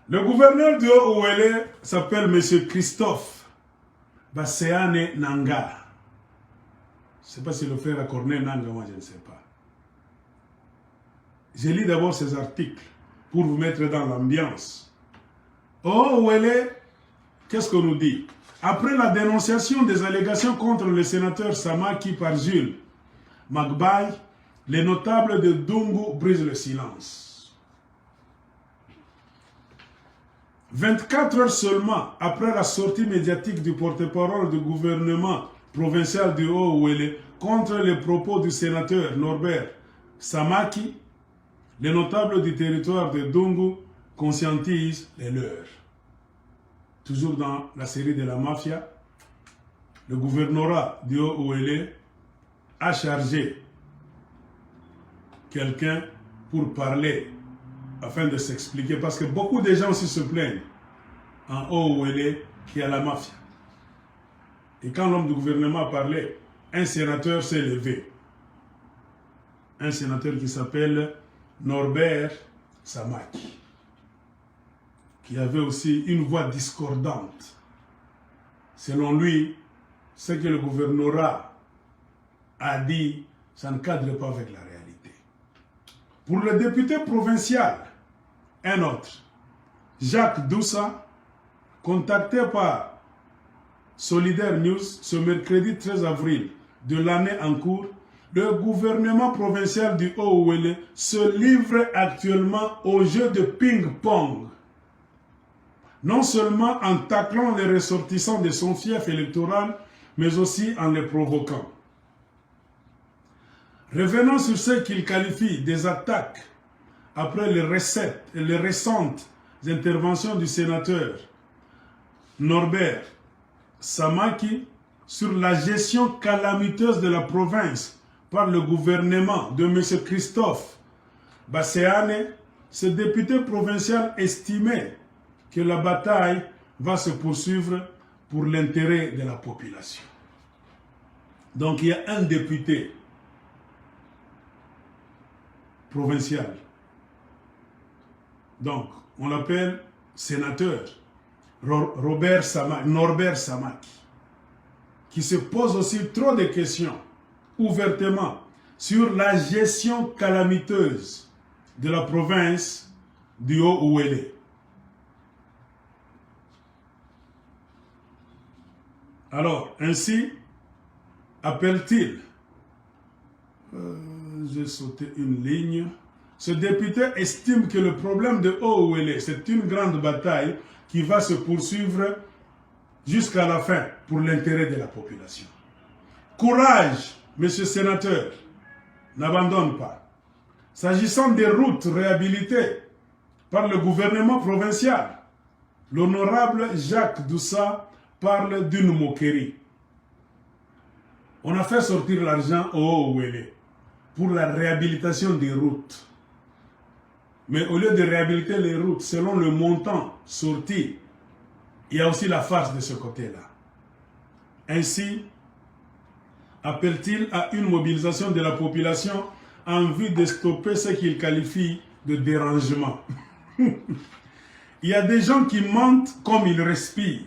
Le gouverneur de Haut-Ouélé s'appelle M. Christophe Basséane Nanga. Je ne sais pas si le frère a Corneille Nanga, moi je ne sais pas. Je lis d'abord ces articles pour vous mettre dans l'ambiance. Haut-Ouélé, qu'est-ce qu'on nous dit? Après la dénonciation des allégations contre le sénateur Samaki par Jules Magbaye, les notables de Dungu brisent le silence. 24 heures seulement après la sortie médiatique du porte-parole du gouvernement provincial du Haut-Ouélé contre les propos du sénateur Norbert Samaki, les notables du territoire de Dungu conscientisent les leurs. Toujours dans la série de la mafia, le gouvernorat du Haut-Ouélé a chargé quelqu'un pour parler afin de s'expliquer, parce que beaucoup de gens aussi se plaignent en Haut-Ouélé qu'il y a la mafia. Et quand l'homme du gouvernement a parlé, un sénateur s'est levé. Un sénateur qui s'appelle Norbert Samaki, qui avait aussi une voix discordante. Selon lui, ce que le gouvernorat a dit, ça ne cadre pas avec la réalité. Pour le député provincial, un autre, Jacques Doussa, contacté par Solidaire News ce mercredi 13 avril de l'année en cours, le gouvernement provincial du Haut-Ouélé se livre actuellement au jeu de ping-pong. Non seulement en taclant les ressortissants de son fief électoral, mais aussi en les provoquant. Revenons sur ce qu'il qualifie des attaques après les récentes interventions du sénateur Norbert Samaki sur la gestion calamiteuse de la province par le gouvernement de M. Christophe Basséane, ce député provincial estimait que la bataille va se poursuivre pour l'intérêt de la population. Donc il y a un député provincial. Donc on l'appelle sénateur Norbert Samaki, qui se pose aussi trop de questions ouvertement sur la gestion calamiteuse de la province du Haut-Ouélé. Alors, ainsi appelle-t-il, j'ai sauté une ligne, ce député estime que le problème de Haut-Ouélé, c'est une grande bataille qui va se poursuivre jusqu'à la fin pour l'intérêt de la population. Courage, monsieur sénateur, n'abandonne pas. S'agissant des routes réhabilitées par le gouvernement provincial, l'honorable Jacques Doussa parle d'une moquerie. On a fait sortir l'argent au Haut-Ouélé pour la réhabilitation des routes. Mais au lieu de réhabiliter les routes selon le montant sorti, il y a aussi la farce de ce côté-là. Ainsi, appelle-t-il à une mobilisation de la population en vue de stopper ce qu'il qualifie de dérangement. Il y a des gens qui mentent comme ils respirent.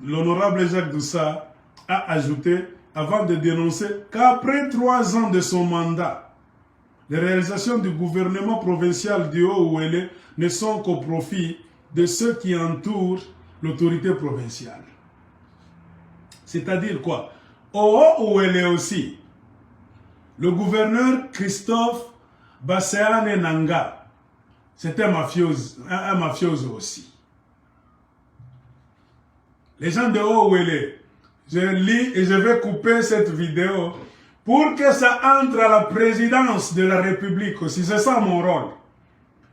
L'honorable Jacques Doussa a ajouté, avant de dénoncer qu'après 3 ans de son mandat, les réalisations du gouvernement provincial du Haut-Ouélé ne sont qu'au profit de ceux qui entourent l'autorité provinciale. C'est-à-dire quoi? Au Haut-Ouélé aussi, le gouverneur Christophe Basséane Nanga, c'était un mafioso aussi. Les gens de Haut-Ouélé, je lis et je vais couper cette vidéo pour que ça entre à la présidence de la République aussi. C'est ça mon rôle.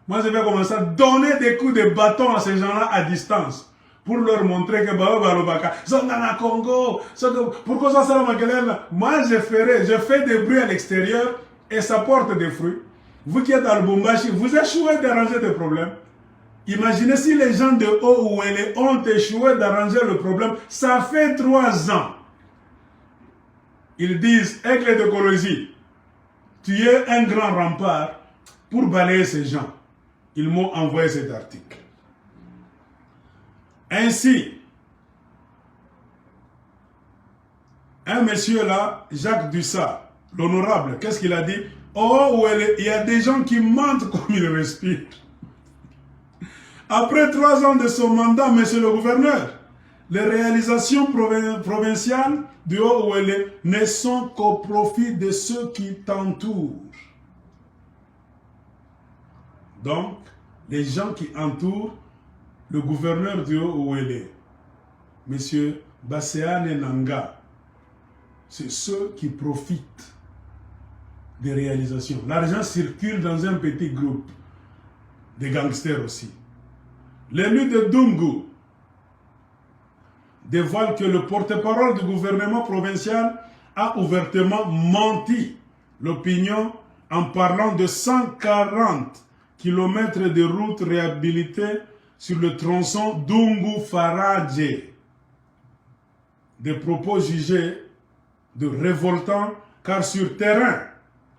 Moi, je vais commencer à donner des coups de bâton à ces gens-là à distance pour leur montrer que Congo, pourquoi ça sert à moi, je fais des bruits à l'extérieur et ça porte des fruits. Vous qui êtes à Lubumbashi, vous échouez d'arranger des problèmes. Imaginez si les gens de Haut-Ouélé ont échoué d'arranger le problème. Ça fait 3 ans. Ils disent, Aigle de Colosie, tu es un grand rempart pour balayer ces gens. ils m'ont envoyé cet article. Ainsi, un monsieur là, Jacques Dussat, l'honorable, qu'est-ce qu'il a dit? Oh, il y a des gens qui mentent comme ils respirent. Après 3 ans de son mandat, monsieur le gouverneur, les réalisations provinciales du Haut-Ouélé ne sont qu'au profit de ceux qui t'entourent. Donc, les gens qui entourent le gouverneur du Haut-Ouélé, monsieur Basséane Nanga, c'est ceux qui profitent des réalisations. L'argent circule dans un petit groupe de gangsters aussi. L'élu de Dungu dévoile que le porte-parole du gouvernement provincial a ouvertement menti l'opinion en parlant de 140 km de routes réhabilitées sur le tronçon Dungu-Faradje. Des propos jugés de révoltants car sur terrain,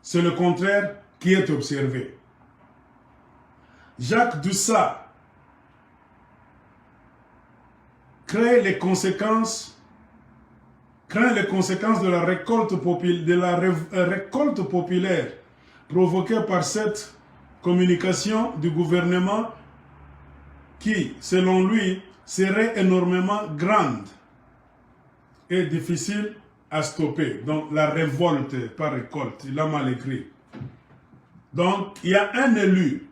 c'est le contraire qui est observé. Jacques Dussat craint les conséquences de la récolte populaire provoquée par cette communication du gouvernement qui, selon lui, serait énormément grande et difficile à stopper. Donc, la révolte par récolte, il a mal écrit. Donc, il y a un élu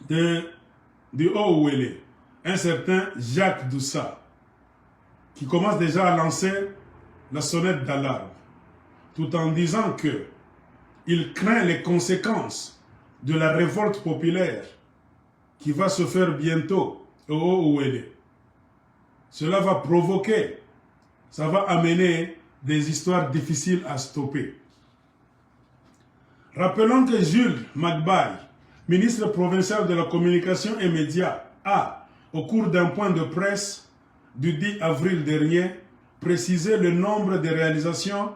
du Haut-Ouélé, un certain Jacques Dussat, qui commence déjà à lancer la sonnette d'alarme, tout en disant que il craint les conséquences de la révolte populaire qui va se faire bientôt au Haut-Ouélé. Cela va provoquer, ça va amener des histoires difficiles à stopper. Rappelons que Jules Magbaye, ministre provincial de la communication et médias, a, au cours d'un point de presse du 10 avril dernier, précisé le nombre de réalisations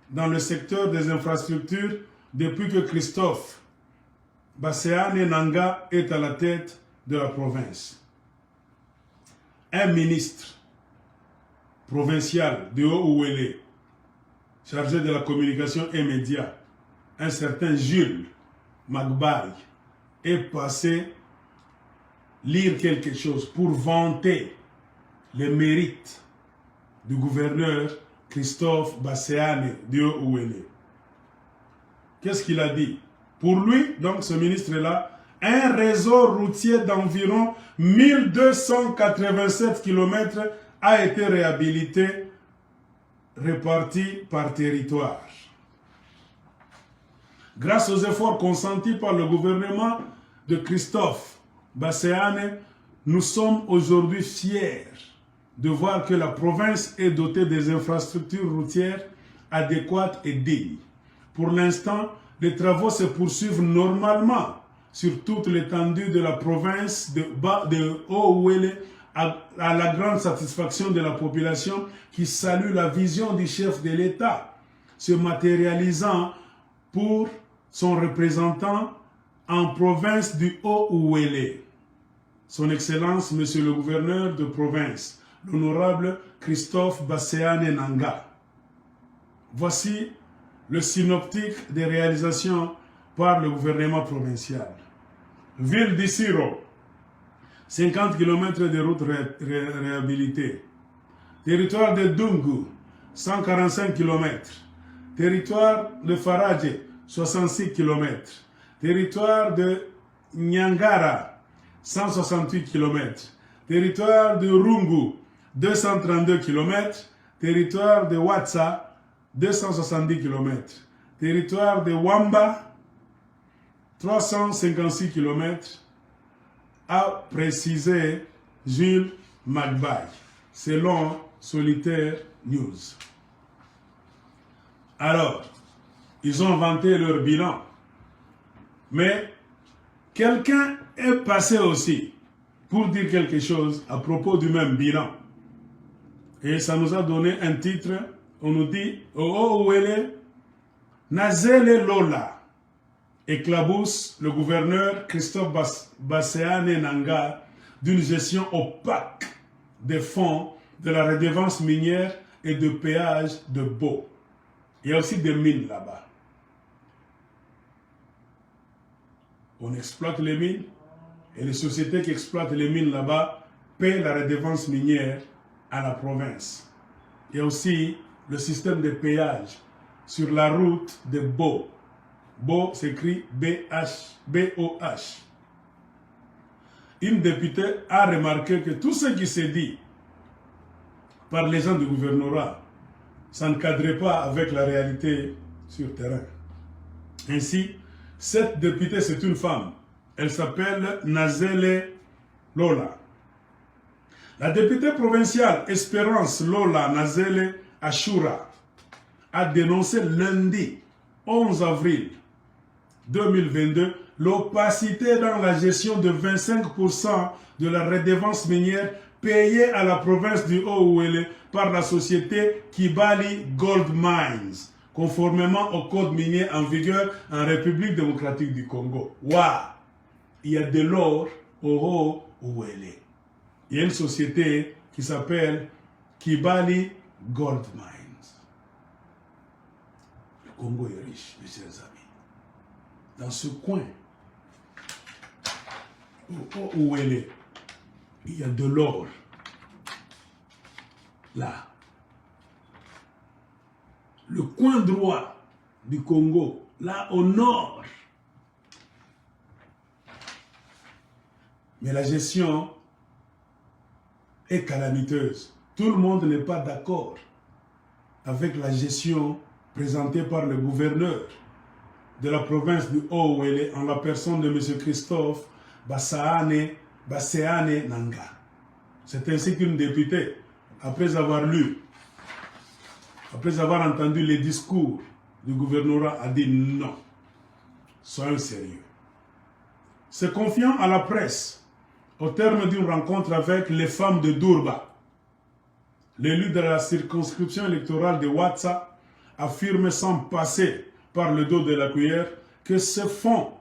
dans le secteur des infrastructures depuis que Christophe Basséane Nanga est à la tête de la province. Un ministre provincial de Haut-Ouélé, chargé de la communication et médias, un certain Jules Magbaye, est passé lire quelque chose pour vanter les mérites du gouverneur Christophe Basséane de Haut-Ouélé. Qu'est-ce qu'il a dit? Pour lui, donc ce ministre-là, un réseau routier d'environ 1287 km a été réhabilité, réparti par territoire. Grâce aux efforts consentis par le gouvernement de Christophe Basséane, nous sommes aujourd'hui fiers de voir que la province est dotée des infrastructures routières adéquates et dignes. Pour l'instant, les travaux se poursuivent normalement sur toute l'étendue de la province de Haut-Ouélé à la grande satisfaction de la population qui salue la vision du chef de l'État, se matérialisant pour son représentant en province du Haut-Ouélé, son Excellence, Monsieur le gouverneur de province, l'honorable Christophe Basséane Nanga. Voici le synoptique des réalisations par le gouvernement provincial. Ville d'Issiro, 50 km de routes réhabilitées. Territoire de Dungu, 145 km. Territoire de Faradje, 66 km. Territoire de Nyangara, 168 km. Territoire de Rungu, 232 km. Territoire de Watsa, 270 km. Territoire de Wamba, 356 km, a précisé Jules Magbaye, selon Solitaire News. Alors, ils ont vanté leur bilan. Mais quelqu'un est passé aussi pour dire quelque chose à propos du même bilan. Et ça nous a donné un titre. On nous dit, oh, Ouélé, Nazele Lola, éclabousse le gouverneur Christophe Basséane Nanga d'une gestion opaque des fonds de la redevance minière et de péage de Bo. Il y a aussi des mines là-bas. On exploite les mines et les sociétés qui exploitent les mines là-bas paient la redevance minière à la province. Il y a aussi le système de péage sur la route de Bo. Bo s'écrit B-O-H. Une députée a remarqué que tout ce qui s'est dit par les gens du gouvernorat, ça ne cadrait pas avec la réalité sur terrain. Ainsi, cette députée, c'est une femme. Elle s'appelle Nazele Lola. La députée provinciale Espérance Lola Nazele Ashura a dénoncé lundi 11 avril 2022 l'opacité dans la gestion de 25% de la redevance minière payée à la province du Haut-Ouélé par la société Kibali Gold Mines, conformément au code minier en vigueur en République démocratique du Congo. Waouh! Il y a de l'or au Haut-Ouélé. Il y a une société qui s'appelle Kibali Gold Mines. Le Congo est riche, mes chers amis. Dans ce coin, où elle est, il y a de l'or. Là. Le coin droit du Congo, là au nord. Mais la gestion est calamiteuse. Tout le monde n'est pas d'accord avec la gestion présentée par le gouverneur de la province du Haut-Ouélé en la personne de M. Christophe Basséane Nanga. C'est ainsi qu'une députée, après avoir entendu les discours du gouvernorat, a dit non. Soyons sérieux. Se confiant à la presse, au terme d'une rencontre avec les femmes de Durba, l'élu de la circonscription électorale de Ouatsa affirme sans passer par le dos de la cuillère que ce fonds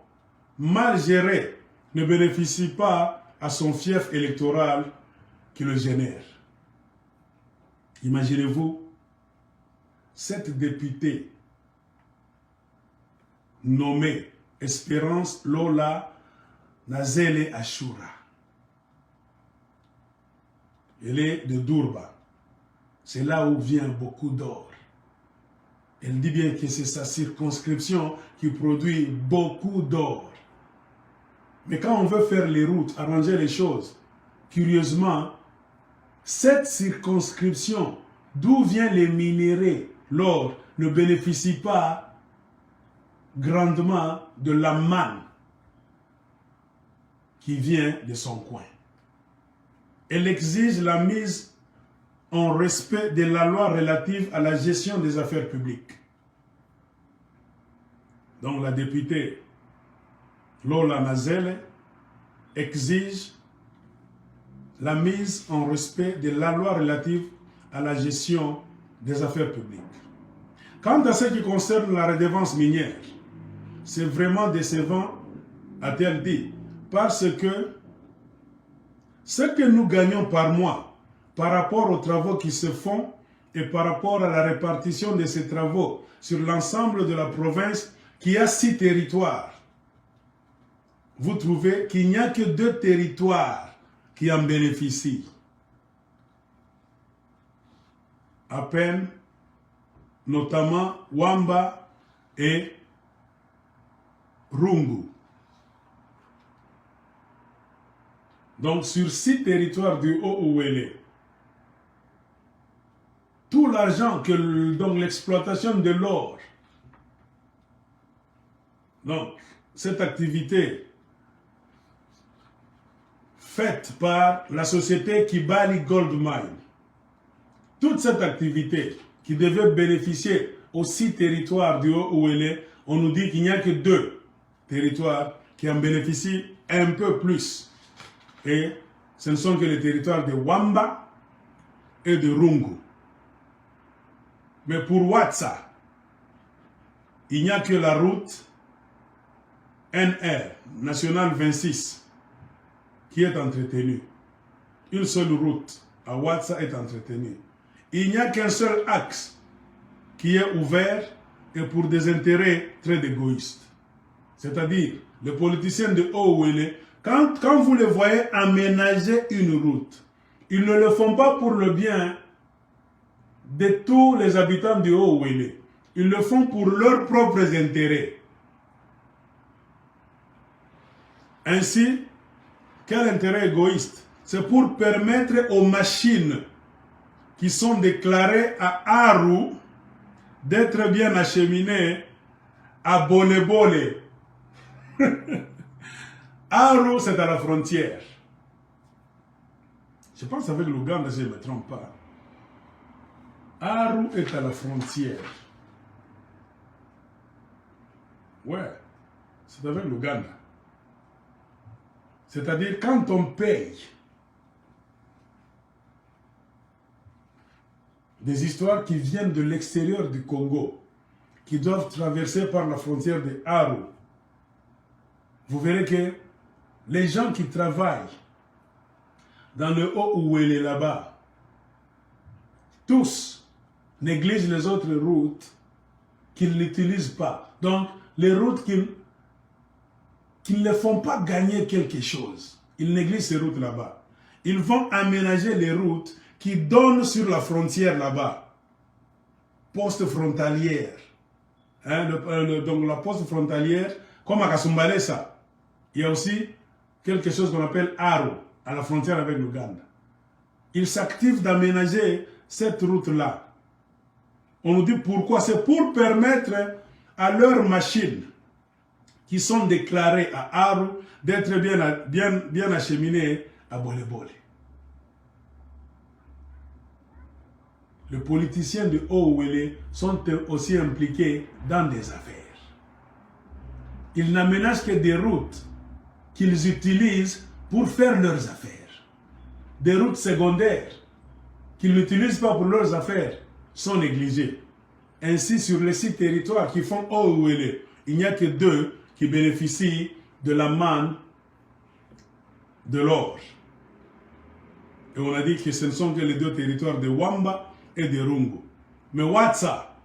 mal géré ne bénéficie pas à son fief électoral qui le génère. Imaginez-vous, cette députée nommée Espérance Lola Nazele Ashura, elle est de Durba. C'est là où vient beaucoup d'or. Elle dit bien que c'est sa circonscription qui produit beaucoup d'or. Mais quand on veut faire les routes, arranger les choses, curieusement, cette circonscription, d'où viennent les minéraux, l'or, ne bénéficie pas grandement de la manne qui vient de son coin. Elle exige la mise en respect de la loi relative à la gestion des affaires publiques. Donc la députée Lola Nazele exige la mise en respect de la loi relative à la gestion des affaires publiques. Quant à ce qui concerne la redevance minière, c'est vraiment décevant, a-t-elle dit, parce que ce que nous gagnons par mois par rapport aux travaux qui se font et par rapport à la répartition de ces travaux sur l'ensemble de la province qui a 6 territoires, vous trouvez qu'il n'y a que 2 territoires qui en bénéficient. À peine, notamment Wamba et Rungu. Donc sur 6 territoires du Haut-Ouélé, tout l'argent que donc l'exploitation de l'or, donc cette activité faite par la société Kibali Gold Mine, toute cette activité qui devait bénéficier aux 6 territoires du Haut-Ouélé, on nous dit qu'il n'y a que 2 territoires qui en bénéficient un peu plus. Et ce ne sont que les territoires de Wamba et de Rungu. Mais pour Ouatsa, il n'y a que la route NR, National 26, qui est entretenu. Une seule route à Ouatsa est entretenue. Il n'y a qu'un seul axe qui est ouvert et pour des intérêts très égoïstes. C'est-à-dire, les politiciens de Haut-Ouélé, quand vous les voyez aménager une route, ils ne le font pas pour le bien de tous les habitants du Haut-Ouélé. Ils le font pour leurs propres intérêts. Ainsi, quel intérêt égoïste? C'est pour permettre aux machines qui sont déclarées à Aru d'être bien acheminées à Bolebole. Aru, c'est à la frontière. Je pense avec l'Ouganda, si je ne me trompe pas. Aru est à la frontière. Ouais, c'est avec l'Ouganda. C'est-à-dire, quand on paye des histoires qui viennent de l'extérieur du Congo, qui doivent traverser par la frontière de Aru, vous verrez que les gens qui travaillent dans le Haut-Ouélé là-bas, tous négligent les autres routes qu'ils n'utilisent pas. Donc, les routes qui ne font pas gagner quelque chose, ils négligent ces routes là-bas. Ils vont aménager les routes qui donnent sur la frontière là-bas, poste frontalière. Hein, donc la poste frontalière, comme à Kasumbalesa, il y a aussi quelque chose qu'on appelle Aru, à la frontière avec l'Ouganda. Ils s'activent d'aménager cette route-là. On nous dit pourquoi? C'est pour permettre à leurs machines qui sont déclarées à Aru d'être bien acheminées à Bolebole. Les politiciens de Haut-Ouélé sont aussi impliqués dans des affaires. Ils n'aménagent que des routes qu'ils utilisent pour faire leurs affaires. Des routes secondaires qu'ils n'utilisent pas pour leurs affaires sont négligées. Ainsi, sur les 6 territoires qui font Haut-Ouélé, il n'y a que 2 qui bénéficient de la manne de l'or. Et on a dit que ce ne sont que les 2 territoires de Wamba et de Rungu. Mais Ouatsa,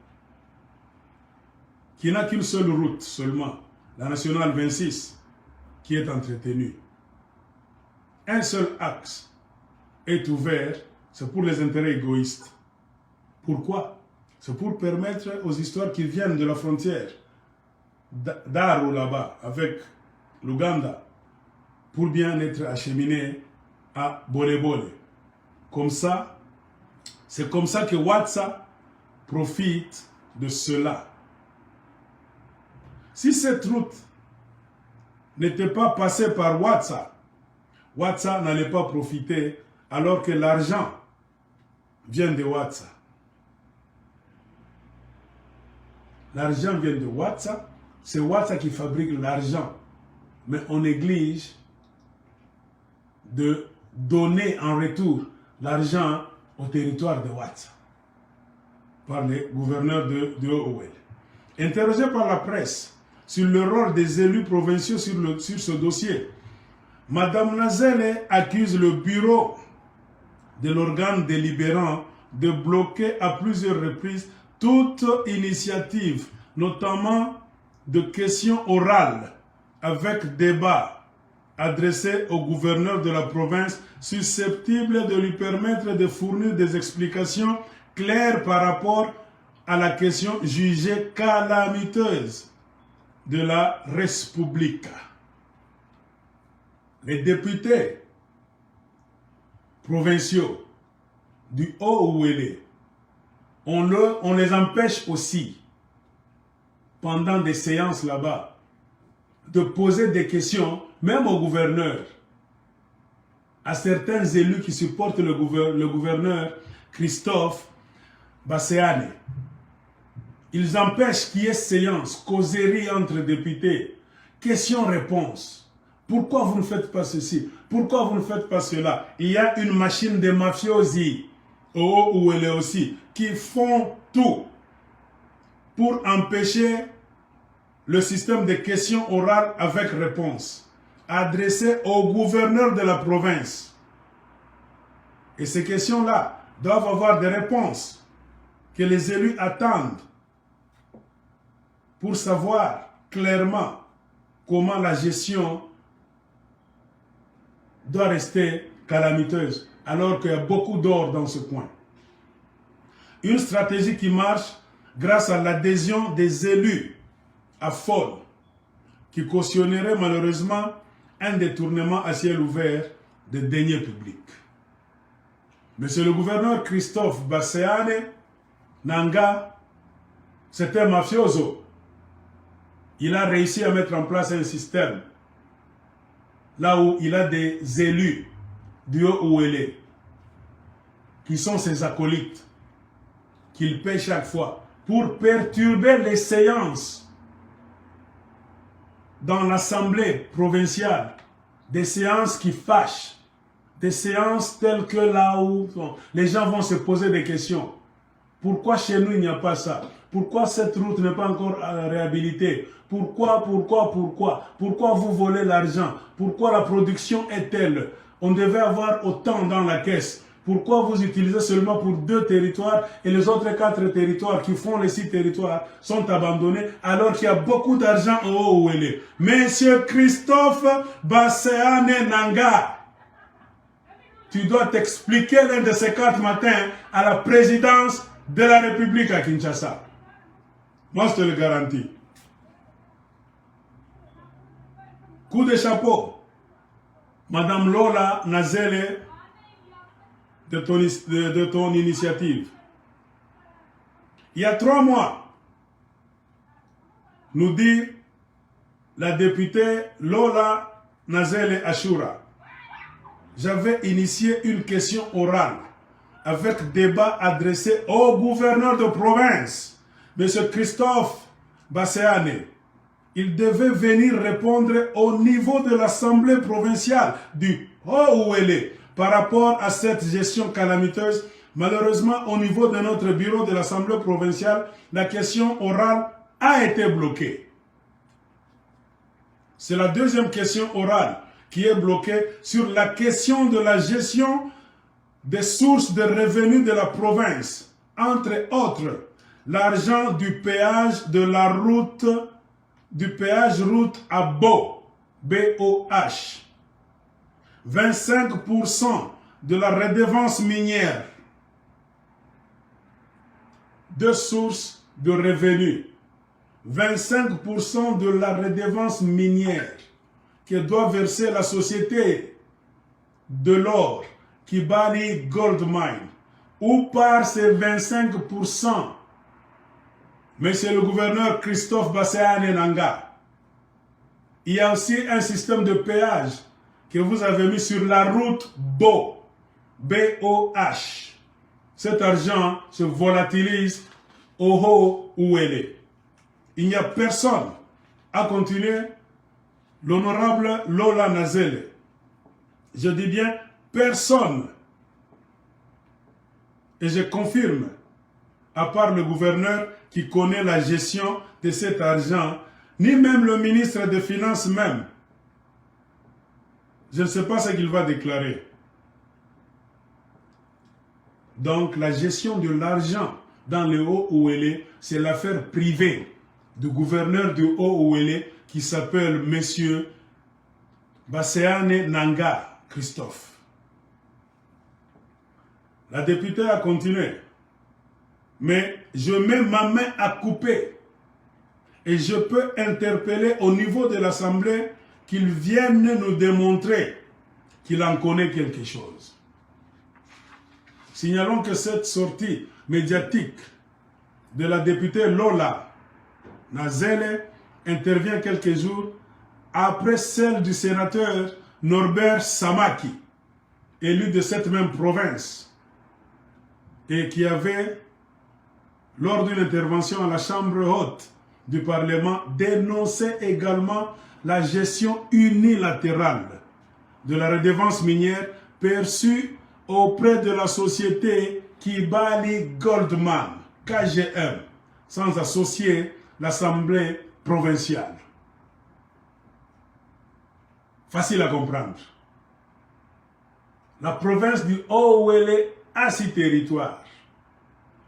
qui n'a qu'une seule route seulement, la nationale 26, qui est entretenue. Un seul axe est ouvert, c'est pour les intérêts égoïstes. Pourquoi? C'est pour permettre aux histoires qui viennent de la frontière d'Aru là-bas, avec l'Ouganda, pour bien être acheminées à Bolebole. Comme ça, c'est comme ça que Ouatsa profite de cela. Si cette route n'était pas passée par Ouatsa, Ouatsa n'allait pas profiter alors que l'argent vient de Ouatsa. L'argent vient de Ouatsa, c'est Ouatsa qui fabrique l'argent. Mais on néglige de donner en retour l'argent au territoire de Ouatsa par les gouverneurs de Haut-Ouélé. Interrogé par la presse sur le rôle des élus provinciaux sur ce dossier, Madame Nazele accuse le bureau de l'organe délibérant de bloquer à plusieurs reprises toute initiative, notamment de questions orales avec débat adressées au gouverneur de la province susceptibles de lui permettre de fournir des explications claires par rapport à la question jugée calamiteuse de la Respublique. Les députés provinciaux du Haut-Ouélé, on les empêche aussi, pendant des séances là-bas, de poser des questions, même au gouverneur, à certains élus qui supportent le gouverneur Christophe Basséane. Ils empêchent qu'il y ait séance, causerie entre députés, questions-réponses. Pourquoi vous ne faites pas ceci? Pourquoi vous ne faites pas cela? Il y a une machine de mafiosi, au Haut-Ouélé aussi, qui font tout pour empêcher le système de questions orales avec réponse adressées au gouverneur de la province. Et ces questions-là doivent avoir des réponses que les élus attendent pour savoir clairement comment la gestion doit rester calamiteuse, alors qu'il y a beaucoup d'or dans ce coin. Une stratégie qui marche grâce à l'adhésion des élus à Fol, qui cautionnerait malheureusement un détournement à ciel ouvert des deniers publics. Monsieur le gouverneur Christophe Basséane Nanga, c'est un mafioso. Il a réussi à mettre en place un système là où il a des élus du haut qui sont ses acolytes, qu'il paie chaque fois pour perturber les séances dans l'Assemblée provinciale, des séances qui fâchent, des séances telles que là où les gens vont se poser des questions. Pourquoi chez nous il n'y a pas ça? Pourquoi cette route n'est pas encore réhabilitée? Pourquoi vous volez l'argent? Pourquoi la production est telle? On devait avoir autant dans la caisse. Pourquoi vous utilisez seulement pour 2 territoires et les autres 4 territoires qui font les 6 territoires sont abandonnés alors qu'il y a beaucoup d'argent au Haut-Ouélé? Monsieur Christophe Basséane Nanga, tu dois t'expliquer l'un de ces 4 matins à la présidence de la République à Kinshasa. Moi, je te le garantis. Coup de chapeau, Madame Lola Nazele, de ton initiative. Il y a 3 mois, nous dit la députée Lola Nazele Ashura, j'avais initié une question orale avec débat adressé au gouverneur de province, M. Christophe Basséane. Il devait venir répondre au niveau de l'Assemblée provinciale du Haut-Ouélé par rapport à cette gestion calamiteuse. Malheureusement, au niveau de notre bureau de l'Assemblée provinciale, la question orale a été bloquée. C'est la deuxième question orale qui est bloquée sur la question de la gestion des sources de revenus de la province. Entre autres, l'argent du péage de la route, du péage route à Bo, B-O-H. 25% de la redevance minière. 2 sources de revenus. 25% de la redevance minière que doit verser la société de l'or Kibali Gold Mine. Où par ces 25%, Monsieur le gouverneur Christophe Basséane Nanga, il y a aussi un système de péage que vous avez mis sur la route Bo, B-O-H. Cet argent se volatilise au Haut-Ouélé. Il n'y a personne à continuer. L'honorable Lola Nazele, je dis bien personne, et je confirme, à part le gouverneur qui connaît la gestion de cet argent, ni même le ministre des Finances même. Je ne sais pas ce qu'il va déclarer. Donc la gestion de l'argent dans le Haut-Ouélé, c'est l'affaire privée du gouverneur du Haut-Ouélé qui s'appelle Monsieur Basséane Nanga Christophe. La députée a continué. Mais je mets ma main à couper et je peux interpeller au niveau de l'Assemblée qu'il vienne nous démontrer qu'il en connaît quelque chose. Signalons que cette sortie médiatique de la députée Lola Nazele intervient quelques jours après celle du sénateur Norbert Samaki, élu de cette même province, et qui avait, lors d'une intervention à la Chambre haute du Parlement, dénoncé également la gestion unilatérale de la redevance minière perçue auprès de la société Kibali Goldman, KGM, sans associer l'Assemblée provinciale. Facile à comprendre. La province du Haut-Ouélé a 6 territoires.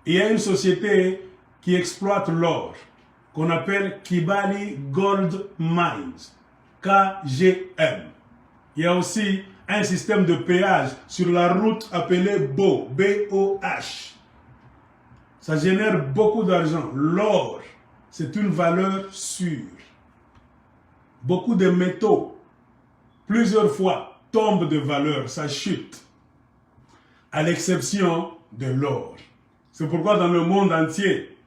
Il y a une société qui exploite l'or, qu'on appelle Kibali Gold Mines, KGM. Il y a aussi un système de péage sur la route appelée BO, B-O-H. Ça génère beaucoup d'argent. L'or, c'est une valeur sûre. Beaucoup de métaux, plusieurs fois, tombent de valeur, ça chute. À l'exception de l'or. C'est pourquoi dans le monde entier,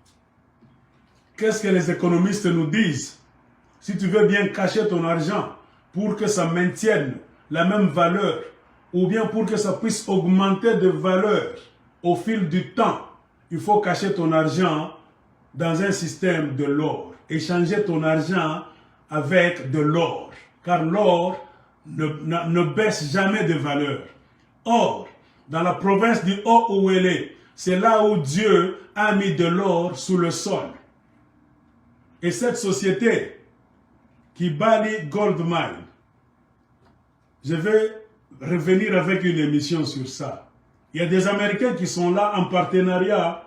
qu'est-ce que les économistes nous disent? Si tu veux bien cacher ton argent pour que ça maintienne la même valeur, ou bien pour que ça puisse augmenter de valeur au fil du temps, il faut cacher ton argent dans un système de l'or. Échanger ton argent avec de l'or. Car l'or ne baisse jamais de valeur. Or, dans la province du Haut-Ouélé, c'est là où Dieu a mis de l'or sous le sol. Et cette société, Kibali Gold Mine, je vais revenir avec une émission sur ça. Il y a des Américains qui sont là en partenariat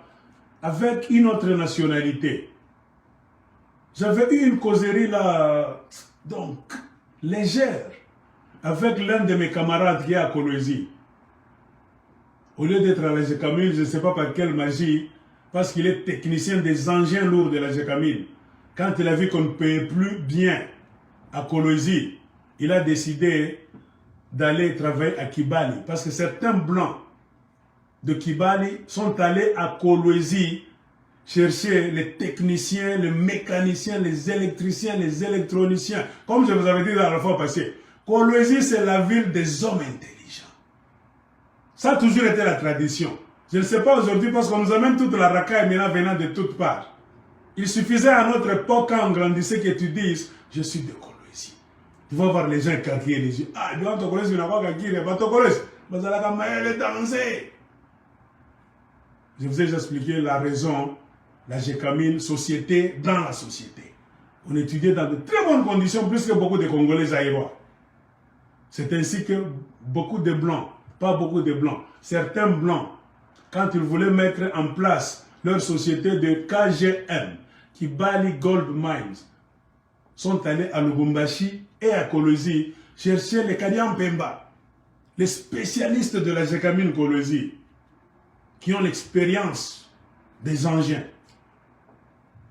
avec une autre nationalité. J'avais eu une causerie là, donc, légère, avec l'un de mes camarades qui est à Kolwezi. Au lieu d'être à la Gécamine, je ne sais pas par quelle magie, parce qu'il est technicien des engins lourds de la Gécamine. Quand il a vu qu'on ne payait plus bien à Kolwezi, il a décidé d'aller travailler à Kibali. Parce que certains blancs de Kibali sont allés à Kolwezi chercher les techniciens, les mécaniciens, les électriciens, les électroniciens. Comme je vous avais dit la fois passée, Kolwezi, c'est la ville des hommes intelligents. Ça a toujours été la tradition. Je ne sais pas aujourd'hui parce qu'on nous amène toute la racaille maintenant venant de toutes parts. Il suffisait à notre époque, quand on grandissait, que tu dises, je suis de Kolwezi. Tu vas voir les gens carquer les yeux. Ah, tu vas te Kolwezi, tu n'as pas carquer, tu vas te Kolwezi. Vous allez danser. Je vous ai déjà expliqué la raison, la Gécamine, société dans la société. On étudiait dans de très bonnes conditions, plus que beaucoup de Congolais zaïrois. C'est ainsi que beaucoup de Blancs, pas beaucoup de Blancs, certains Blancs, quand ils voulaient mettre en place leur société de KGM, Kibali Gold Mines, sont allés à Lubumbashi et à Kolwezi chercher les Kadian Pemba, les spécialistes de la Gécamine Kolwezi, qui ont l'expérience des engins.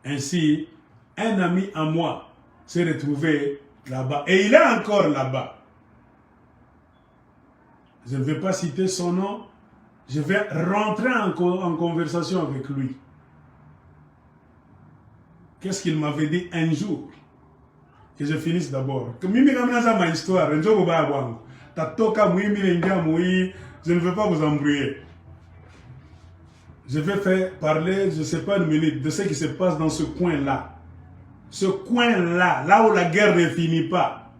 Ainsi, un ami à moi s'est retrouvé là-bas, et il est encore là-bas. Je ne vais pas citer son nom, je vais rentrer en conversation avec lui. Qu'est-ce qu'il m'avait dit un jour? Que je finisse d'abord. Je ne veux pas vous embrouiller. Je vais faire parler, je ne sais pas une minute, de ce qui se passe dans ce coin-là. Ce coin-là, là où la guerre ne finit pas.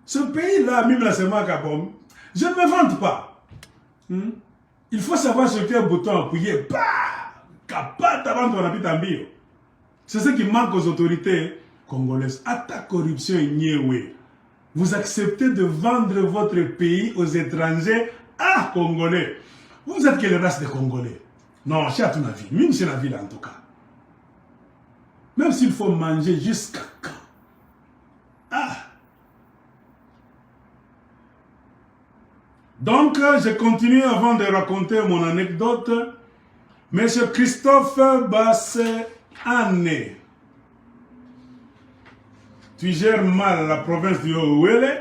Ce pays-là, même la Sema Kabom, je ne me vante pas. Il faut savoir sur quel bouton appuyer. C'est ce qui manque aux autorités congolaises. À ta corruption, vous acceptez de vendre votre pays aux étrangers à Congolais. Vous êtes quelle race de Congolais? Non, c'est à ton avis. Même c'est la ville en tout cas. Même s'il faut manger jusqu'à quand? Ah! Donc, je continue avant de raconter mon anecdote. Monsieur Christophe Basséane, tu gères mal la province du Haut-Ouélé.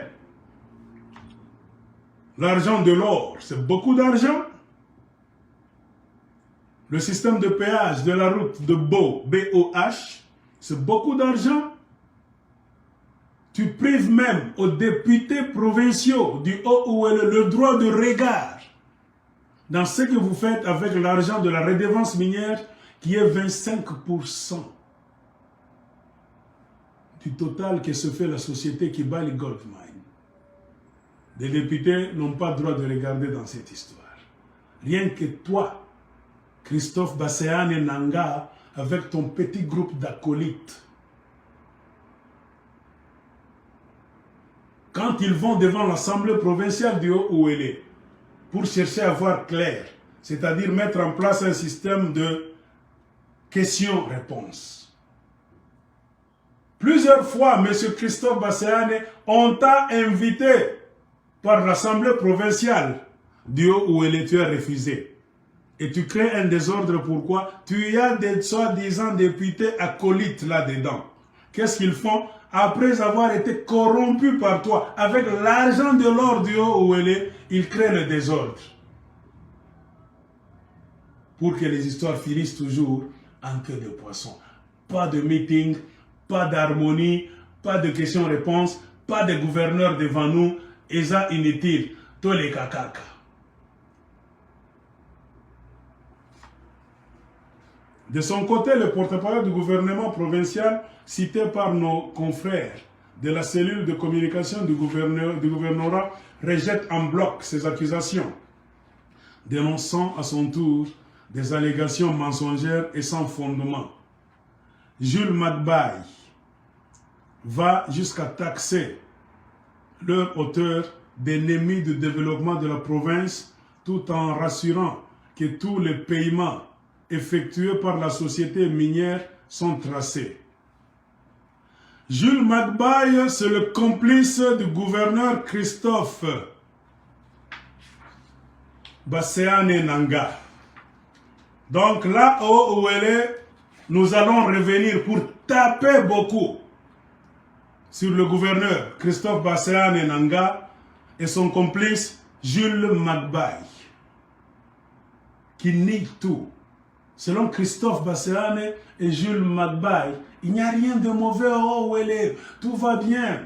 L'argent de l'or, c'est beaucoup d'argent. Le système de péage de la route de BO, B-O-H, c'est beaucoup d'argent. Tu prives même aux députés provinciaux du Haut-Ouélé le droit de regard dans ce que vous faites avec l'argent de la redevance minière qui est 25% du total que se fait la société Kibali Gold Mine. Les députés n'ont pas le droit de regarder dans cette histoire. Rien que toi, Christophe Basséane Nanga, avec ton petit groupe d'acolytes. Quand ils vont devant l'Assemblée provinciale du Haut-Ouélé pour chercher à voir clair, c'est-à-dire mettre en place un système de questions-réponses. Plusieurs fois, M. Christophe Basséane, on t'a invité par l'Assemblée provinciale du Haut-Ouélé, tu as refusé. Et tu crées un désordre, pourquoi? Tu y as des soi-disant députés acolytes là-dedans. Qu'est-ce qu'ils font? Après avoir été corrompus par toi, avec l'argent de l'or du Haut-Ouélé, ils créent le désordre. Pour que les histoires finissent toujours en queue de poisson. Pas de meeting, pas d'harmonie, pas de questions-réponses, pas de gouverneur devant nous, et ça inutile. Tous les kakaka. De son côté, le porte-parole du gouvernement provincial, cité par nos confrères de la cellule de communication du gouvernorat, rejette en bloc ces accusations, dénonçant à son tour des allégations mensongères et sans fondement. Jules Magbaye va jusqu'à taxer leur auteur d'ennemis du développement de la province, tout en rassurant que tous les paiements effectués par la société minière sont tracés. Jules Magbaye, c'est le complice du gouverneur Christophe Basséane Nanga. Donc là où elle est, nous allons revenir pour taper beaucoup sur le gouverneur Christophe Basséane Nanga et son complice Jules Magbaye, qui nie tout. Selon Christophe Basséane et Jules Magbaye, il n'y a rien de mauvais au Haut-Ouélé, tout va bien.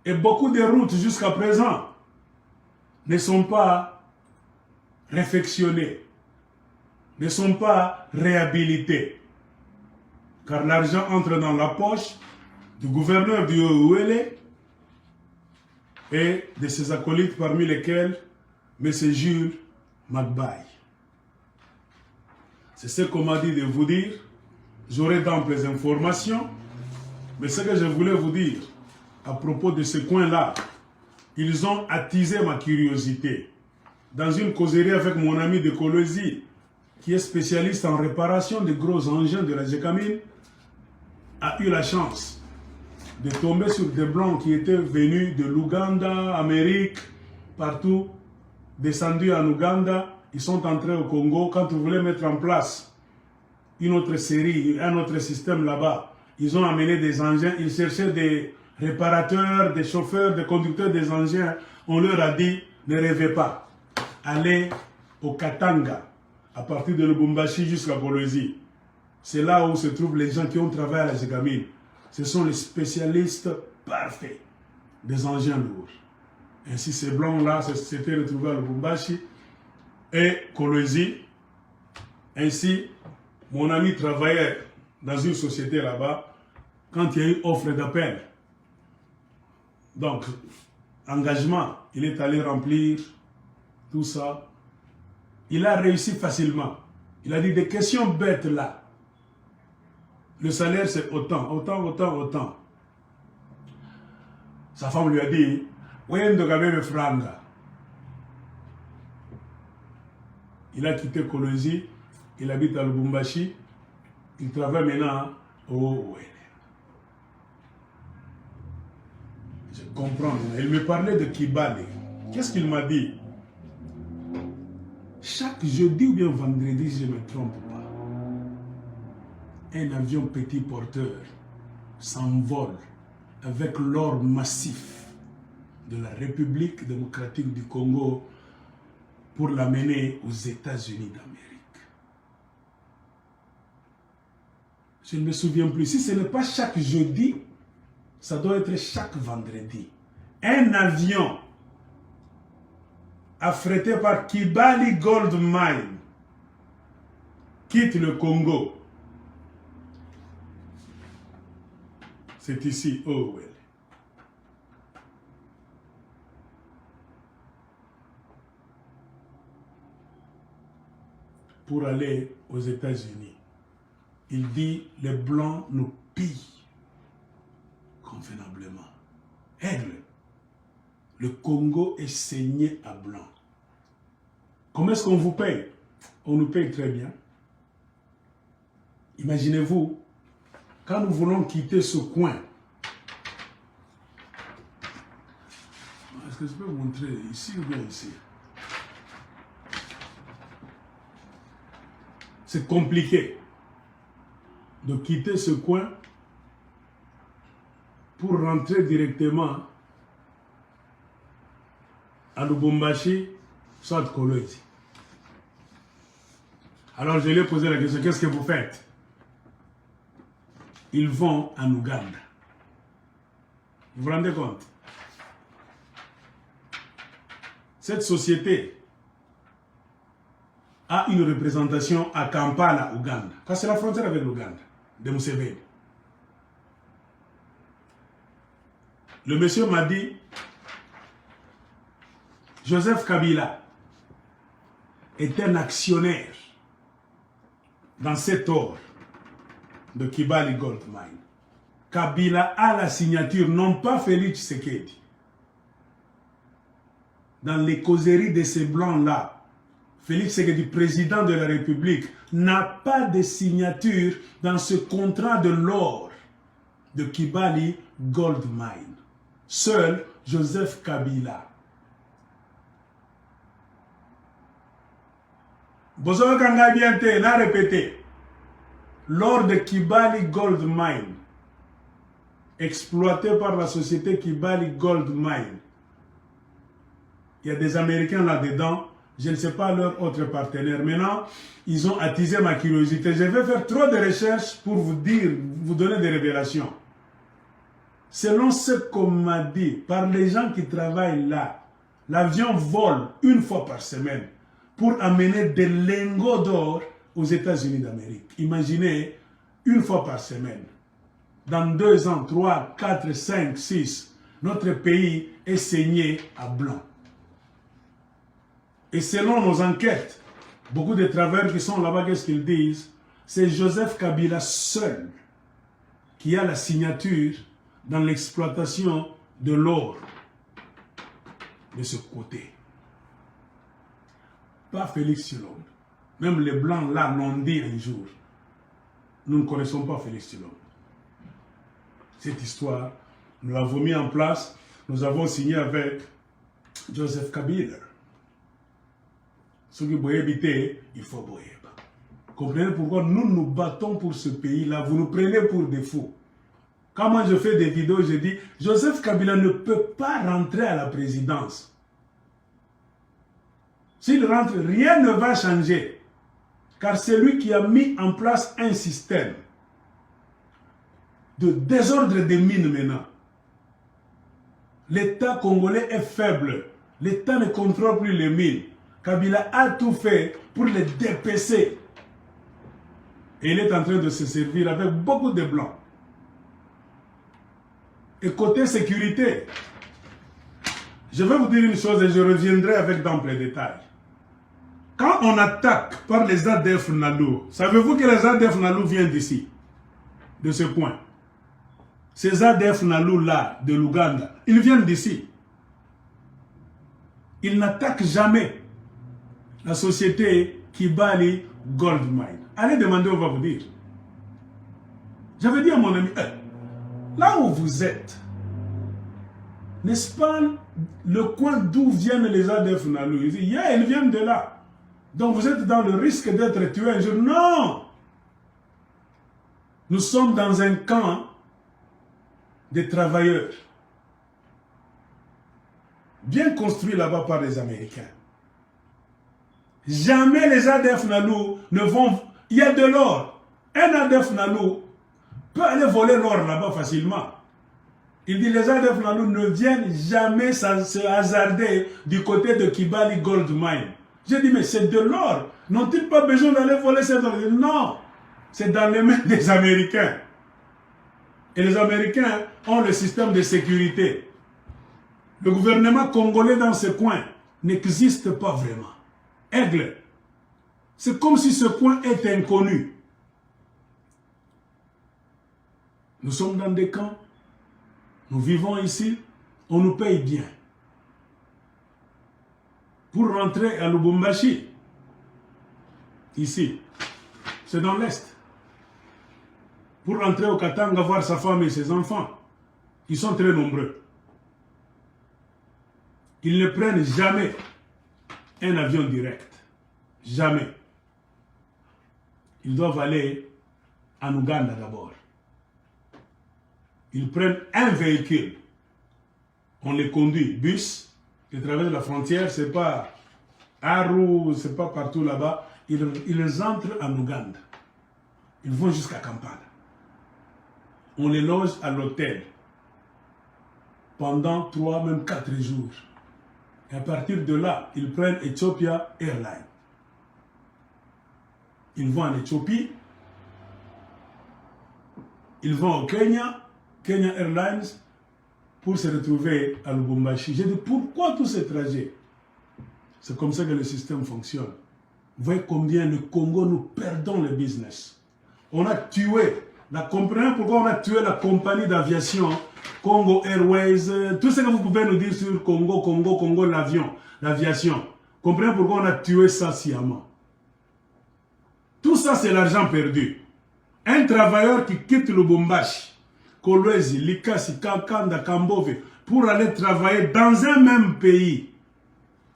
Et beaucoup de routes jusqu'à présent ne sont pas réfectionnées, ne sont pas réhabilitées. Car l'argent entre dans la poche du gouverneur du Haut-Ouélé et de ses acolytes, parmi lesquels M. Jules Magbaye. C'est ce qu'on m'a dit de vous dire. J'aurai d'amples informations. Mais ce que je voulais vous dire à propos de ce coin-là, ils ont attisé ma curiosité. Dans une causerie avec mon ami de Colosie, qui est spécialiste en réparation de gros engins de la Gécamine, a eu la chance de tomber sur des blancs qui étaient venus de l'Ouganda, Amérique, partout, descendus en Ouganda. Ils sont entrés au Congo. Quand ils voulaient mettre en place une autre série, un autre système là-bas, ils ont amené des engins. Ils cherchaient des réparateurs, des chauffeurs, des conducteurs des engins. On leur a dit, ne rêvez pas. Allez au Katanga, à partir de Lubumbashi jusqu'à Kolwezi. C'est là où se trouvent les gens qui ont travaillé à la Gécamine. Ce sont les spécialistes parfaits des engins lourds. Ainsi, ces blancs-là s'étaient retrouvés à Lubumbashi et Kolwezi. Ainsi, mon ami travaillait dans une société là-bas quand il y a eu offre d'appel. Donc, engagement, il est allé remplir tout ça. Il a réussi facilement. Il a dit des questions bêtes là. Le salaire c'est autant, autant, autant, autant. Sa femme lui a dit, franga. Il a quitté Kolwezi, il habite à Lubumbashi, il travaille maintenant au Haut-Ouélé. Je comprends. Il me parlait de Kibale. Qu'est-ce qu'il m'a dit? Chaque jeudi ou bien vendredi, si je ne me trompe pas, un avion petit porteur s'envole avec l'or massif de la République démocratique du Congo pour l'amener aux États-Unis d'Amérique. Je ne me souviens plus. Si ce n'est pas chaque jeudi, ça doit être chaque vendredi. Un avion affrété par Kibali Gold Mine quitte le Congo. C'est ici, oh well. pour aller aux États-Unis. Il dit, les Blancs nous pillent convenablement. Aigle, le Congo est saigné à blanc. Comment est-ce qu'on vous paye? On nous paye très bien. Imaginez-vous, quand nous voulons quitter ce coin, est-ce que je peux vous montrer ici ou bien ici? C'est compliqué de quitter ce coin pour rentrer directement à Lubumbashi, soit Kolwezi. Alors je lui ai posé la question, qu'est-ce que vous faites? Ils vont en Ouganda. Vous vous rendez compte? Cette société a une représentation à Kampala, Ouganda. Parce que c'est la frontière avec l'Ouganda, de Museveni. Le monsieur m'a dit, Joseph Kabila est un actionnaire dans cet or de Kibali Gold Mine. Kabila a la signature, non pas Félix Tshisekedi. Dans les causeries de ces blancs-là, Félix Tshisekedi, président de la République, n'a pas de signature dans ce contrat de l'or de Kibali Gold Mine. Seul Joseph Kabila. Bozo Kanga bien te, n'a répété. L'or de Kibali Gold Mine, exploité par la société Kibali Gold Mine, il y a des Américains là-dedans, je ne sais pas leurs autres partenaires. Maintenant, ils ont attisé ma curiosité. Je vais faire trop de recherches pour vous dire, vous donner des révélations. Selon ce qu'on m'a dit par les gens qui travaillent là, l'avion vole une fois par semaine pour amener des lingots d'or aux États-Unis d'Amérique. Imaginez, une fois par semaine. Dans 2 ans, 3, 4, 5, 6, notre pays est saigné à blanc. Et selon nos enquêtes, beaucoup de travailleurs qui sont là-bas, qu'est-ce qu'ils disent? C'est Joseph Kabila seul qui a la signature dans l'exploitation de l'or de ce côté. Pas Félix Tshilombo. Même les Blancs là l'ont dit un jour. Nous ne connaissons pas Félix Tshilombo. Cette histoire, nous l'avons mis en place. Nous avons signé avec Joseph Kabila. Ce qui peut éviter, il faut boyer. Comprenez pourquoi nous nous battons pour ce pays-là. Vous nous prenez pour des fous. Quand moi je fais des vidéos, je dis, Joseph Kabila ne peut pas rentrer à la présidence. S'il rentre, rien ne va changer. Car c'est lui qui a mis en place un système de désordre des mines maintenant. L'État congolais est faible. L'État ne contrôle plus les mines. Kabila a tout fait pour les dépêcher. Et il est en train de se servir avec beaucoup de blancs. Et côté sécurité, je vais vous dire une chose et je reviendrai avec d'amples détails. Quand on attaque par les ADF Nalu, savez-vous que les ADF Nalu viennent d'ici, de ce point? Ces ADF Nalu là, de l'Ouganda, ils viennent d'ici. Ils n'attaquent jamais la société Kibali Gold Mine. Allez demander, on va vous dire. J'avais dit à mon ami, là où vous êtes, n'est-ce pas le coin d'où viennent les ADF Nalu? Il dit, yeah, ils viennent de là. Donc vous êtes dans le risque d'être tué un jour. Non! Nous sommes dans un camp de travailleurs. Bien construit là-bas par les Américains. Jamais les ADF Nalu ne vont... Il y a de l'or. Un ADF Nalu peut aller voler l'or là-bas facilement. Il dit les ADF Nalu ne viennent jamais se hasarder du côté de Kibali Gold Mine. J'ai dit mais c'est de l'or. N'ont-ils pas besoin d'aller voler cet or? Non. C'est dans les mains des Américains. Et les Américains ont le système de sécurité. Le gouvernement congolais dans ce coin n'existe pas vraiment. Aigle, C'est comme si ce point est inconnu. Nous sommes dans des camps, nous vivons ici, on nous paye bien. Pour rentrer à Lubumbashi, ici, c'est dans l'Est. Pour rentrer au Katanga, voir sa femme et ses enfants, ils sont très nombreux. Ils ne prennent jamais un avion direct. Jamais. Ils doivent aller en Ouganda d'abord. Ils prennent un véhicule. On les conduit, bus, ils traversent la frontière, c'est pas Aru, c'est pas partout là-bas. Ils entrent en Ouganda. Ils vont jusqu'à Kampala. On les loge à l'hôtel pendant 3, même 4 jours. Et à partir de là, ils prennent Ethiopia Airlines. Ils vont en Éthiopie. Ils vont au Kenya, Kenya Airlines, pour se retrouver à Lubumbashi. J'ai dit, pourquoi tous ces trajets? C'est comme ça que le système fonctionne. Vous voyez combien le Congo, nous perdons le business. On a tué, comprenez pourquoi on a tué la compagnie d'aviation, Congo Airways, tout ce que vous pouvez nous dire sur Congo, l'aviation. Comprenez pourquoi on a tué ça sciemment. Tout ça, c'est l'argent perdu. Un travailleur qui quitte Lubumbashi, Kolwezi, Likasi, Kakanda, Kambove, pour aller travailler dans un même pays,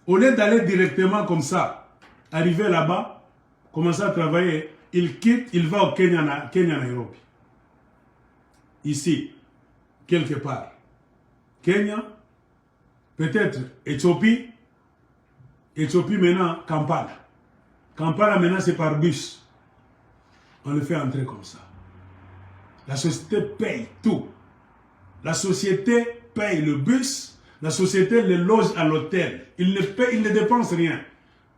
au lieu d'aller directement comme ça, arriver là-bas, commencer à travailler, il quitte, il va au Kenya, Nairobi. Ici, quelque part. Kenya, peut-être Éthiopie, maintenant Kampala. Kampala maintenant c'est par bus. On le fait entrer comme ça. La société paye tout. La société paye le bus, la société le loge à l'hôtel. Il ne dépense rien.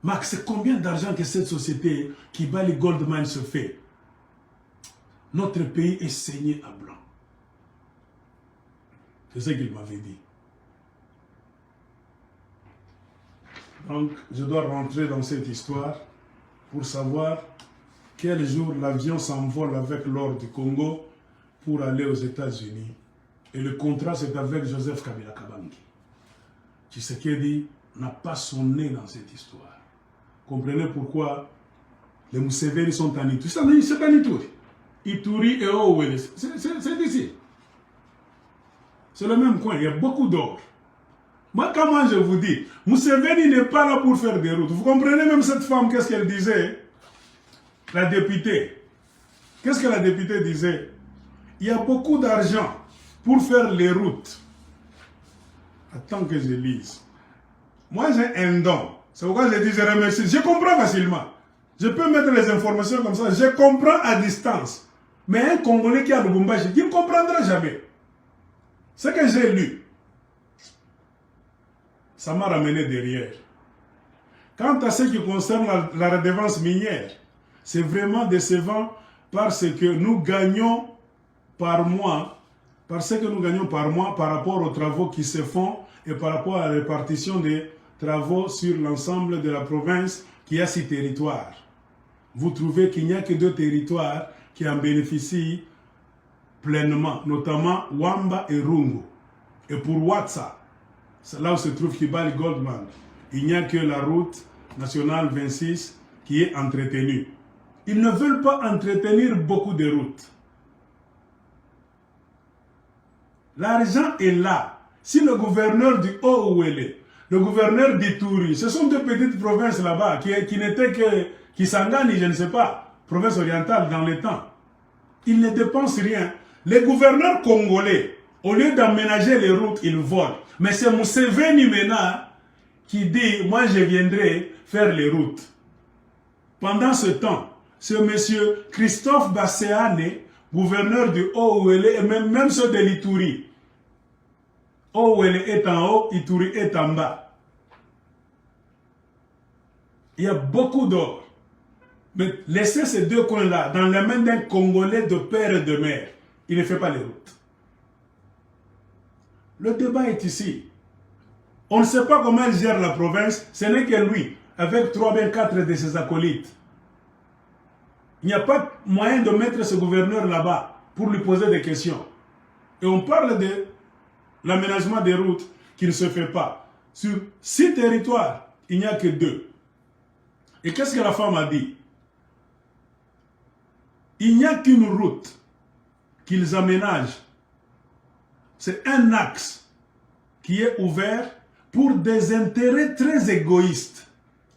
Max, c'est combien d'argent que cette société qui bat les Goldman se fait? Notre pays est saigné à blanc. C'est ce qu'il m'avait dit. Donc, je dois rentrer dans cette histoire pour savoir quel jour l'avion s'envole avec l'or du Congo pour aller aux États-Unis. Et le contrat, c'est avec Joseph Kabila Kabangi. Tshisekedi n'a pas son nez dans cette histoire. Comprenez pourquoi les Museveni sont en Ituri. C'est pas en Ituri. Ituri et Owele, c'est ici. C'est le même coin, il y a beaucoup d'or. Moi, comment je vous dis, Museveni n'est pas là pour faire des routes. Vous comprenez même cette femme, qu'est-ce qu'elle disait? La députée. Qu'est-ce que la députée disait? Il y a beaucoup d'argent pour faire les routes. Attends que je lise. Moi, j'ai un don. C'est pourquoi je dis, je remercie. Je comprends facilement. Je peux mettre les informations comme ça. Je comprends à distance. Mais un Congolais qui a le Lubumbashi, il ne comprendra jamais. Ce que j'ai lu, ça m'a ramené derrière. Quant à ce qui concerne la redevance minière, c'est vraiment décevant parce que nous gagnons par mois, par rapport aux travaux qui se font et par rapport à la répartition des travaux sur l'ensemble de la province qui a 6 territoires. Vous trouvez qu'il n'y a que 2 territoires qui en bénéficient pleinement, notamment Wamba et Rungu. Et pour Watsa, c'est là où se trouve Kibali Goldman, il n'y a que la route nationale 26 qui est entretenue. Ils ne veulent pas entretenir beaucoup de routes. L'argent est là. Si le gouverneur du Haut-Ouélé, le gouverneur d'Ituri, ce sont 2 petites provinces là-bas qui n'étaient que Kisangani, je ne sais pas, province orientale dans le temps. Ils ne dépensent rien. Les gouverneurs congolais, au lieu d'aménager les routes, ils volent. Mais c'est Museveni maintenant qui dit, moi je viendrai faire les routes. Pendant ce temps, ce monsieur Christophe Basséane, gouverneur du Haut-Ouélé, et même ceux de l'Ituri. Haut-Ouélé est en haut, Ituri est en bas. Il y a beaucoup d'or. Mais laissez ces 2 coins-là dans les mains d'un Congolais de père et de mère. Il ne fait pas les routes. Le débat est ici. On ne sait pas comment il gère la province. Ce n'est que lui, avec 3 ou 4 de ses acolytes. Il n'y a pas moyen de mettre ce gouverneur là-bas pour lui poser des questions. Et on parle de l'aménagement des routes qui ne se fait pas. Sur 6 territoires, il n'y a que 2. Et qu'est-ce que la femme a dit? Il n'y a qu'une route qu'ils aménagent. C'est un axe qui est ouvert pour des intérêts très égoïstes.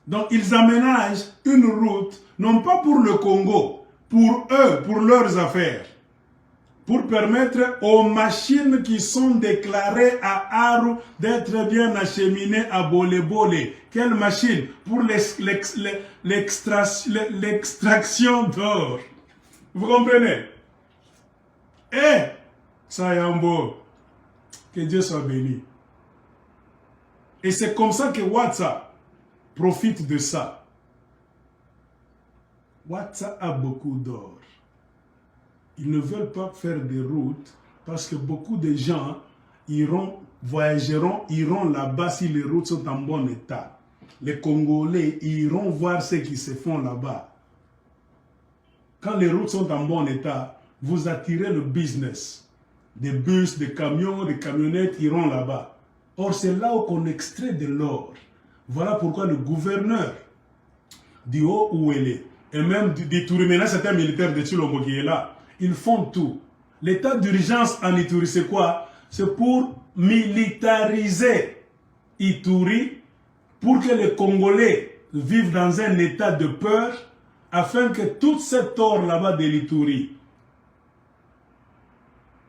Donc ils aménagent une route, non pas pour le Congo, pour eux, pour leurs affaires, pour permettre aux machines qui sont déclarées à Aru d'être bien acheminées à Bole-Bole. Quelle machine? Pour l'extraction d'or. Vous comprenez? Eh, Sayambo, que Dieu soit béni. Et c'est comme ça que WhatsApp profite de ça. WhatsApp a beaucoup d'or. Ils ne veulent pas faire des routes parce que beaucoup de gens voyageront, iront là-bas si les routes sont en bon état. Les Congolais iront voir ce qui se font là-bas. Quand les routes sont en bon état, vous attirez le business. Des bus, des camions, des camionnettes iront là-bas. Or, c'est là où on extrait de l'or. Voilà pourquoi le gouverneur du Haut-Ouélé et même du Touré, maintenant c'est un militaire de Tshilombo qui est là, ils font tout. L'état d'urgence en Ituri, c'est quoi? C'est pour militariser Ituri, pour que les Congolais vivent dans un état de peur, afin que tout cet or là-bas de l'Ituri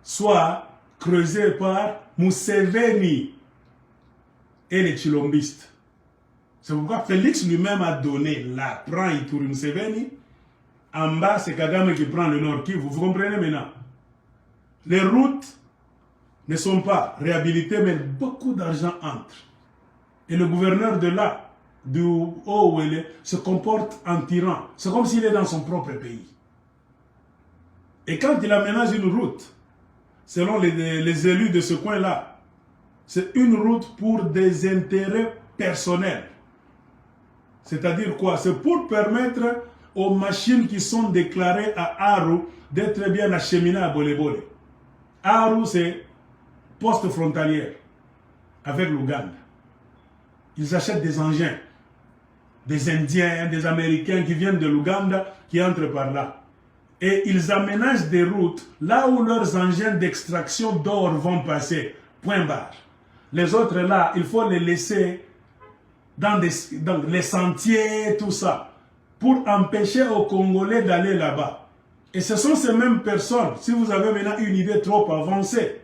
soit creusé par Museveni et les Chilombistes. C'est pourquoi Félix lui-même a donné là, prend Ituri Museveni, en bas c'est Kagame qui prend le Nord Kivu. Vous comprenez maintenant? Les routes ne sont pas réhabilitées, mais beaucoup d'argent entre. Et le gouverneur de là, du Haut-Ouélé, se comporte en tyran. C'est comme s'il est dans son propre pays. Et quand il aménage une route, selon les élus de ce coin-là, c'est une route pour des intérêts personnels. C'est-à-dire quoi? C'est pour permettre aux machines qui sont déclarées à Aru d'être bien acheminées à Bole-Bole. Aru, c'est poste frontalière avec l'Ouganda. Ils achètent des engins, des Indiens, des Américains qui viennent de l'Ouganda, qui entrent par là. Et ils aménagent des routes là où leurs engins d'extraction d'or vont passer. Point barre. Les autres là, il faut les laisser dans les sentiers, tout ça, pour empêcher aux Congolais d'aller là-bas. Et ce sont ces mêmes personnes, si vous avez maintenant une idée trop avancée,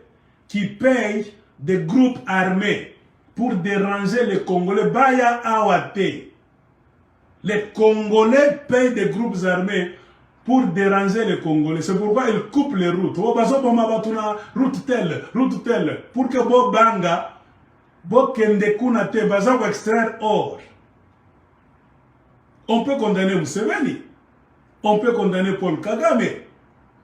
qui payent des groupes armés pour déranger les Congolais. Baya Awate. Les Congolais payent des groupes armés pour déranger les Congolais. C'est pourquoi ils coupent les routes. Route telle, pour que Bo Banga, Bo Kende Kunate, Bazako extraire or. On peut condamner Museveni, on peut condamner Paul Kagame,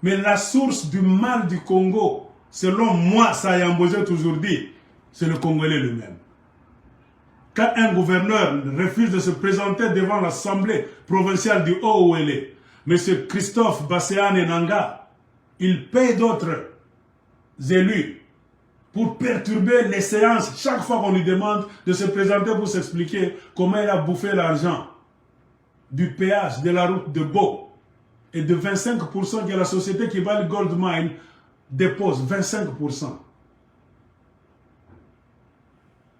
mais la source du mal du Congo, selon moi, Sayamboje toujours dit, c'est le Congolais lui-même. Quand un gouverneur refuse de se présenter devant l'Assemblée provinciale du Haut-Ouélé, M. Christophe Basséane Nanga, il paye d'autres élus pour perturber les séances chaque fois qu'on lui demande de se présenter pour s'expliquer comment il a bouffé l'argent du péage de la route de Beau et de 25% que la société Kibali Gold Mine dépose, 25%.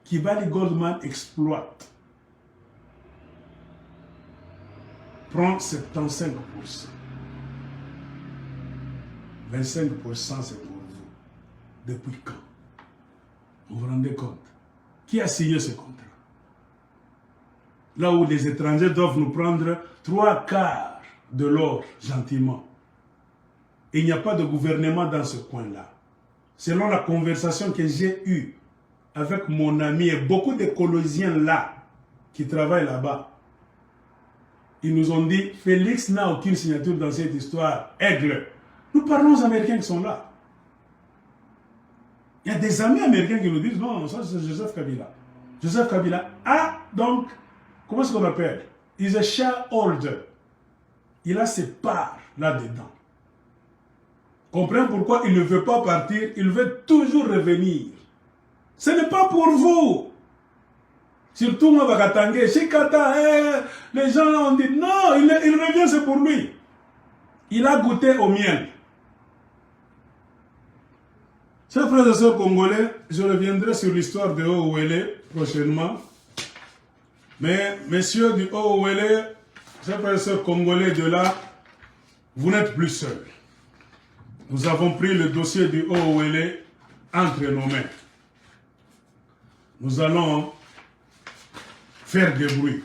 Kibali Goldman exploite, prend 75%. 25% c'est pour vous. Depuis quand? Vous vous rendez compte? Qui a signé ce contrat? Là où les étrangers doivent nous prendre 3/4 de l'or, gentiment. Il n'y a pas de gouvernement dans ce coin-là. Selon la conversation que j'ai eue avec mon ami et beaucoup d'écologiens là, qui travaillent là-bas, ils nous ont dit, Félix n'a aucune signature dans cette histoire. Aigle. Nous parlons aux Américains qui sont là. Il y a des amis américains qui nous disent, non, ça c'est Joseph Kabila. Joseph Kabila a donc, comment est-ce qu'on appelle? Il est shareholder. il a ses parts là-dedans. Comprenez pourquoi il ne veut pas partir, il veut toujours revenir. Ce n'est pas pour vous. Surtout moi, Bakatangé, Chikata, les gens ont dit non, il revient, c'est pour lui. Il a goûté au miel. Chers frères et sœurs congolais, je reviendrai sur l'histoire de Owele prochainement. Mais, messieurs du Owele, chers frères et sœurs congolais de là, vous n'êtes plus seuls. Nous avons pris le dossier du Owele entre nos mains. Nous allons faire des bruits.